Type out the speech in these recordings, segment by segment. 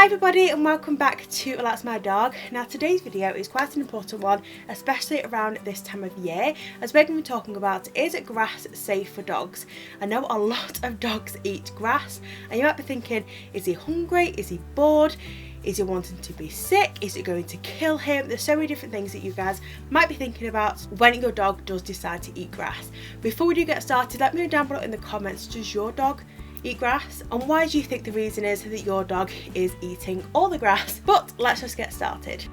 everybody and welcome back to That's My Dog. Now today's video is quite an important one, especially around this time of year, as we're going to be talking about, is grass safe for dogs? I know a lot of dogs eat grass and you might be thinking, is he hungry? Is he bored? Is he wanting to be sick? Is it going to kill him? There's so many different things that you guys might be thinking about when your dog does decide to eat grass. Before we do get started, let me know down below in the comments, does your dog eat grass? And why do you think the reason is that your dog is eating all the grass? But let's just get started.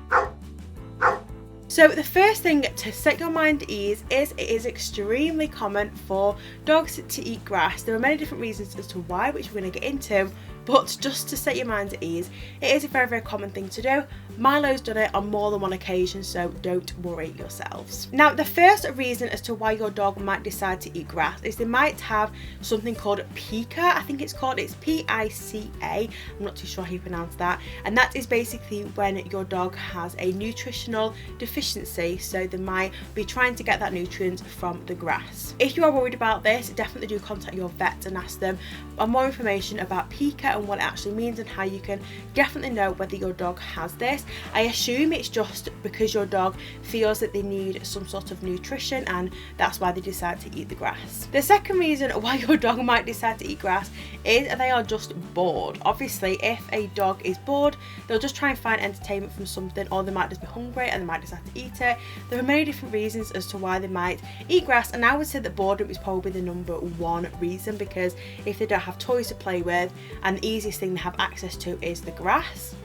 So the first thing to set your mind at ease is it is extremely common for dogs to eat grass. There are many different reasons as to why, which we're going to get into, but just to set your mind at ease, it is a very, very common thing to do. Milo's done it on more than one occasion, so don't worry yourselves. Now, the first reason as to why your dog might decide to eat grass is they might have something called pica. I think it's P-I-C-A. I'm not too sure how you pronounce that. And that is basically when your dog has a nutritional deficiency, so they might be trying to get that nutrient from the grass. If you are worried about this, definitely do contact your vet and ask them for more information about pica and what it actually means and how you can definitely know whether your dog has this. I assume it's just because your dog feels that they need some sort of nutrition and that's why they decide to eat the grass. The second reason why your dog might decide to eat grass is they are just bored. Obviously, if a dog is bored, they'll just try and find entertainment from something, or they might just be hungry and they might decide to eat it. There are many different reasons as to why they might eat grass, and I would say that boredom is probably the number one reason, because if they don't have toys to play with and the easiest thing they have access to is the grass,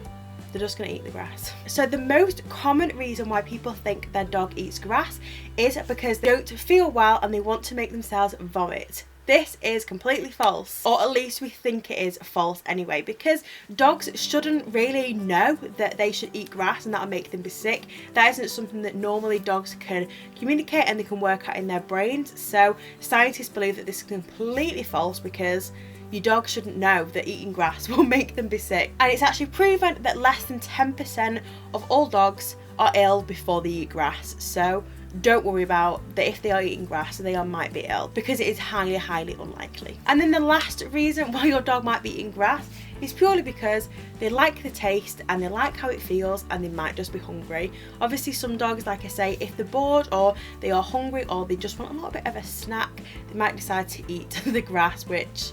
they're just going to eat the grass. So the most common reason why people think their dog eats grass is because they don't feel well and they want to make themselves vomit. This is completely false, or at least we think it is false anyway, because dogs shouldn't really know that they should eat grass and that'll make them be sick. That isn't something that normally dogs can communicate and they can work out in their brains. So scientists believe that this is completely false, because your dog shouldn't know that eating grass will make them be sick. And it's actually proven that less than 10% of all dogs are ill before they eat grass. So don't worry about that if they are eating grass, they might be ill, because it is highly, highly unlikely. And then the last reason why your dog might be eating grass is purely because they like the taste and they like how it feels and they might just be hungry. Obviously, some dogs, like I say, if they're bored or they are hungry or they just want a little bit of a snack, they might decide to eat the grass, which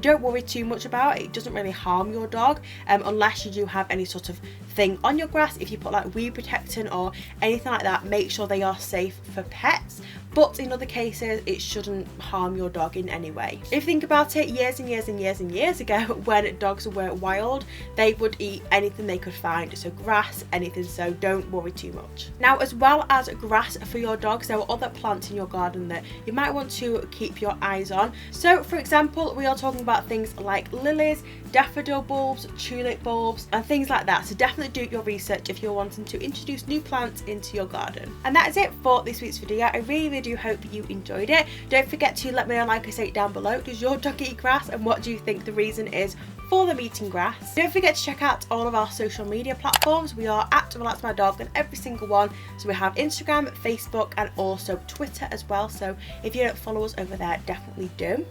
don't worry too much about. It doesn't really harm your dog unless you do have any sort of thing on your grass. If you put like weed protectant or anything like that, make sure they are safe for pets. But in other cases, it shouldn't harm your dog in any way. If you think about it, years and years and years and years ago, when dogs were wild, they would eat anything they could find. So grass, anything, so don't worry too much. Now, as well as grass for your dogs, there are other plants in your garden that you might want to keep your eyes on. So for example, we are talking about things like lilies, daffodil bulbs, tulip bulbs, and things like that. So definitely do your research if you're wanting to introduce new plants into your garden. And that is it for this week's video. I really do hope you enjoyed it. Don't forget to let me know, like I say, down below, does your dog eat grass and what do you think the reason is for them eating grass? Don't forget to check out all of our social media platforms. We are at That's My Dog on every single one. So we have Instagram, Facebook, and also Twitter as well. So if you don't follow us over there, definitely do.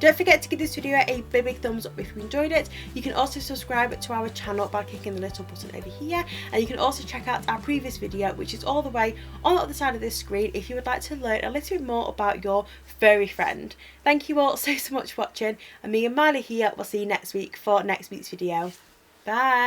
Don't forget to give this video a big thumbs up if you enjoyed it. You can also subscribe to our channel by clicking the little button over here, and you can also check out our previous video, which is all the way on the other side of this screen, if you would like to learn a little bit more about your furry friend. Thank you all so much for watching, and me and Miley here will see you next week for next week's video. Bye!